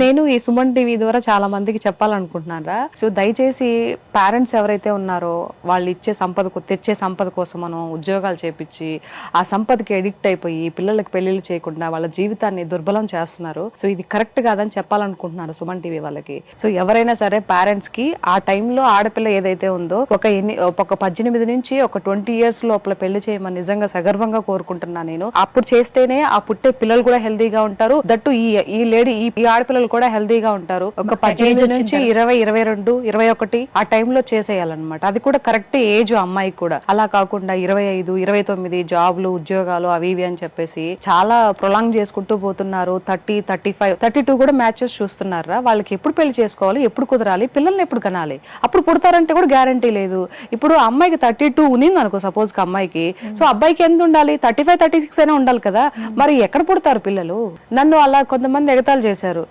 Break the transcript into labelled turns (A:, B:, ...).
A: నేను ఈ సుమన్ టీవీ ద్వారా చాలా మందికి చెప్పాలనుకుంటున్నారా. సో దయచేసి పేరెంట్స్ ఎవరైతే ఉన్నారో వాళ్ళు ఇచ్చే తెచ్చే సంపద కోసం మనం ఉద్యోగాలు చేపించి ఆ సంపదకి ఎడిక్ట్ అయిపోయి పిల్లలకి పెళ్లిళ్ళు చేయకుండా వాళ్ళ జీవితాన్ని దుర్బలం చేస్తున్నారు. సో ఇది కరెక్ట్ కాదని చెప్పాలనుకుంటున్నారు సుమన్ టీవీ వాళ్ళకి. సో ఎవరైనా సరే పేరెంట్స్ కి ఆ టైంలో ఆడపిల్ల ఏదైతే ఉందో ఒక 18 నుంచి ఒక 20 years లోపల పెళ్లి చేయమని నిజంగా సగర్వంగా కోరుకుంటున్నా నేను. అప్పుడు చేస్తేనే ఆ పుట్టే పిల్లలు కూడా హెల్దీగా ఉంటారు. దట్టు ఈ లేడీ ఈ ఆడపిల్లలు కూడా హెల్దీగా ఉంటారు. ఒక 18 నుంచి 20, 22, 21 ఆ టైంలో చేసేయాలన్నమాట. అది కూడా కరెక్ట్ ఏజ్ అమ్మాయికి కూడా. అలా కాకుండా 25, 29 జాబ్లు ఉద్యోగాలు అవి ఇవి అని చెప్పేసి చాలా ప్రొలాంగ్ చేసుకుంటూ పోతున్నారు. 30, 35, 32 కూడా మ్యాచెస్ చూస్తున్నారా. వాళ్ళకి ఎప్పుడు పెళ్లి చేసుకోవాలి, ఎప్పుడు కుదరాలి, పిల్లల్ని ఎప్పుడు కనాలి, అప్పుడు పుడతారంటే కూడా గ్యారంటీ లేదు. ఇప్పుడు అమ్మాయికి 32 ఉన్నింది అనుకో సపోజ్ కి అమ్మాయికి, సో అబ్బాయికి ఎంత ఉండాలి, 35, 36 అయినా ఉండాలి కదా. మరి ఎక్కడ పుడతారు పిల్లలు? నన్ను అలా కొంతమంది ఎగతాలు చేశారు.